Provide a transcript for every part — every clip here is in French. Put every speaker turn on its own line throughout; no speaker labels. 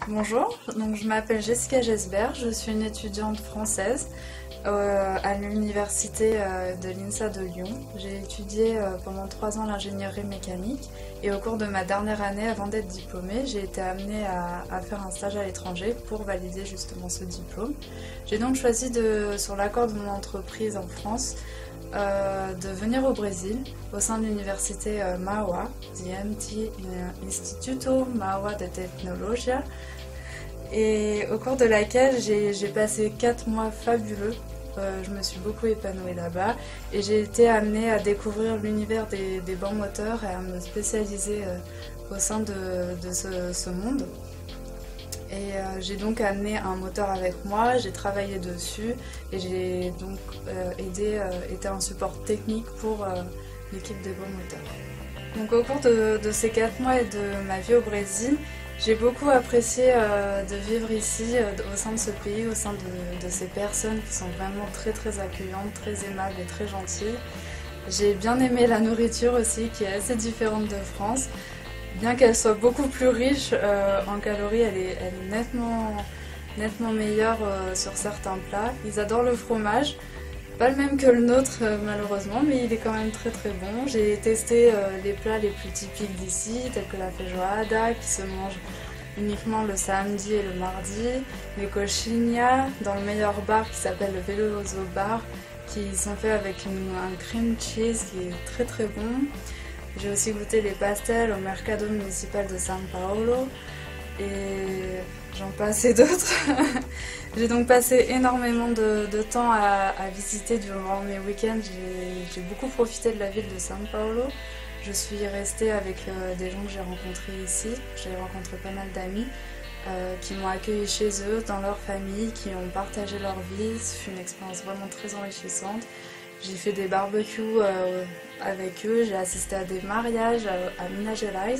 Bonjour, donc je m'appelle Jessica Gesbert, je suis une étudiante française à l'université de l'INSA de Lyon. J'ai étudié pendant 3 ans l'ingénierie mécanique et au cours de ma dernière année avant d'être diplômée, j'ai été amenée à faire un stage à l'étranger pour valider justement ce diplôme. J'ai donc choisi sur l'accord de mon entreprise en France de venir au Brésil au sein de l'université Mauá, the Instituto Mauá de Tecnologia, et au cours de laquelle j'ai passé 4 mois fabuleux. Je me suis beaucoup épanouie là-bas et j'ai été amenée à découvrir l'univers des bancs moteurs et à me spécialiser au sein de ce monde. Et j'ai donc amené un moteur avec moi, j'ai travaillé dessus et j'ai donc été un support technique pour l'équipe des bancs moteurs. Donc au cours de ces 4 mois et de ma vie au Brésil, j'ai beaucoup apprécié de vivre ici, au sein de ce pays, au sein de ces personnes qui sont vraiment très très accueillantes, très aimables et très gentilles. J'ai bien aimé la nourriture aussi, qui est assez différente de France. Bien qu'elle soit beaucoup plus riche en calories, elle est nettement meilleure sur certains plats. Ils adorent le fromage. Pas le même que le nôtre malheureusement, mais il est quand même très très bon. J'ai testé les plats les plus typiques d'ici, tels que la feijoada, qui se mange uniquement le samedi et le mardi, les coxinha, dans le meilleur bar qui s'appelle le Veloso Bar, qui sont faits avec un cream cheese qui est très très bon. J'ai aussi goûté les pastels au Mercado Municipal de São Paulo, et j'en passe et d'autres. J'ai donc passé énormément de temps à visiter durant mes week-ends. J'ai beaucoup profité de la ville de São Paulo. Je suis restée avec des gens que j'ai rencontrés ici. J'ai rencontré pas mal d'amis qui m'ont accueilli chez eux, dans leur famille, qui ont partagé leur vie. C'est une expérience vraiment très enrichissante. J'ai fait des barbecues avec eux, j'ai assisté à des mariages à Minas Gerais.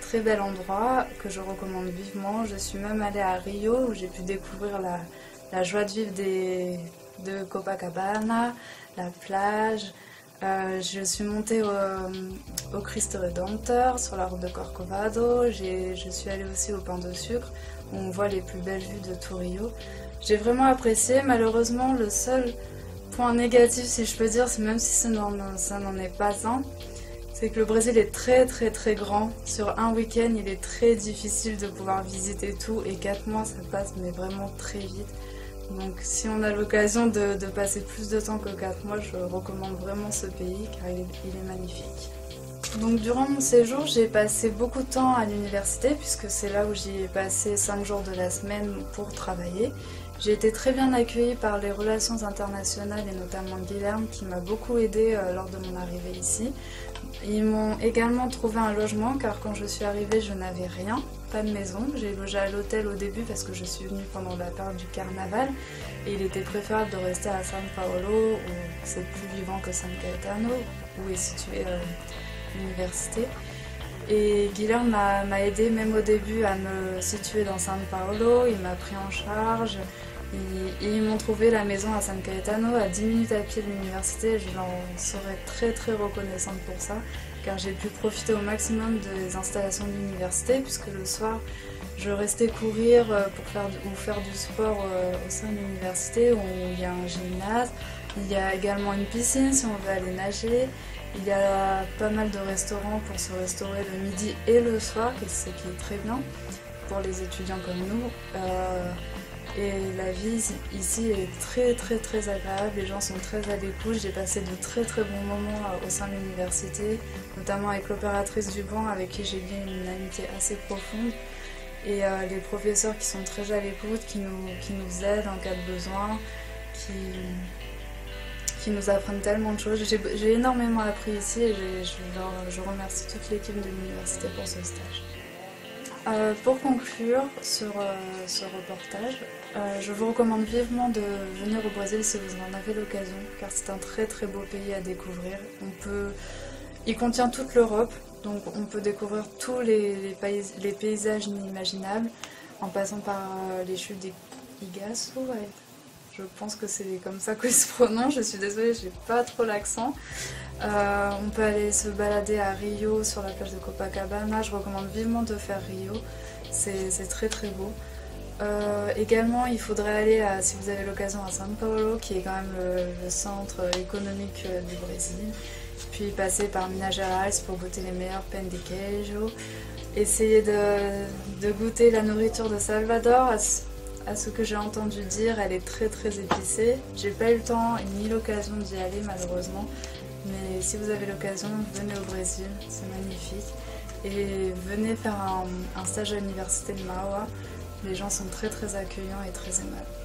Très bel endroit que je recommande vivement. Je suis même allée à Rio où j'ai pu découvrir la joie de vivre de Copacabana, la plage. Je suis montée au Cristo Redentor sur la route de Corcovado. Je suis allée aussi au Pain de Sucre où on voit les plus belles vues de tout Rio. J'ai vraiment apprécié. Malheureusement, le seul point négatif, si je peux dire, même si ça n'en est pas un, c'est que le Brésil est très très très grand. Sur un week-end, il est très difficile de pouvoir visiter tout et 4 mois, ça passe mais vraiment très vite. Donc si on a l'occasion de passer plus de temps que 4 mois, je recommande vraiment ce pays car il est magnifique. Donc durant mon séjour, j'ai passé beaucoup de temps à l'université puisque c'est là où j'y ai passé 5 jours de la semaine pour travailler. J'ai été très bien accueillie par les relations internationales et notamment Guilherme qui m'a beaucoup aidée lors de mon arrivée ici. Ils m'ont également trouvé un logement car quand je suis arrivée je n'avais rien, pas de maison. J'ai logé à l'hôtel au début parce que je suis venue pendant la période du carnaval et il était préférable de rester à São Paulo où c'est plus vivant que San Caetano où est située l'université. Et Guilherme m'a aidé même au début à me situer dans São Paulo, il m'a pris en charge. Ils m'ont trouvé la maison à San Caetano, à 10 minutes à pied de l'université. Je leur serais très très reconnaissante pour ça, car j'ai pu profiter au maximum des installations de l'université, puisque le soir, je restais courir pour faire du sport au sein de l'université, où il y a un gymnase. Il y a également une piscine si on veut aller nager. Il y a pas mal de restaurants pour se restaurer le midi et le soir, ce qui est très bien pour les étudiants comme nous. Et la vie ici est très très très agréable, les gens sont très à l'écoute. J'ai passé de très très bons moments au sein de l'université, notamment avec l'opératrice du banc avec qui j'ai lié une amitié assez profonde. Et les professeurs qui sont très à l'écoute, qui nous aident en cas de besoin, qui nous apprennent tellement de choses. J'ai énormément appris ici et je remercie toute l'équipe de l'université pour ce stage. Pour conclure sur ce reportage, je vous recommande vivement de venir au Brésil si vous en avez l'occasion, car c'est un très très beau pays à découvrir. Il contient toute l'Europe, donc on peut découvrir tous les paysages inimaginables, en passant par les chutes des Iguaçu. Ouais. Je pense que c'est comme ça qu'il se prononce, je suis désolée, j'ai pas trop l'accent. On peut aller se balader à Rio, sur la plage de Copacabana. Je recommande vivement de faire Rio. c'est très très beau. Également, il faudrait aller, si vous avez l'occasion, à São Paulo, qui est quand même le centre économique du Brésil. Puis passer par Minas Gerais pour goûter les meilleurs pães de queijo. Essayer de goûter la nourriture de Salvador. À ce que j'ai entendu dire, elle est très très épicée. J'ai pas eu le temps ni l'occasion d'y aller malheureusement. Mais si vous avez l'occasion, venez au Brésil, c'est magnifique. Et venez faire un stage à l'université de Mauá. Les gens sont très très accueillants et très aimables.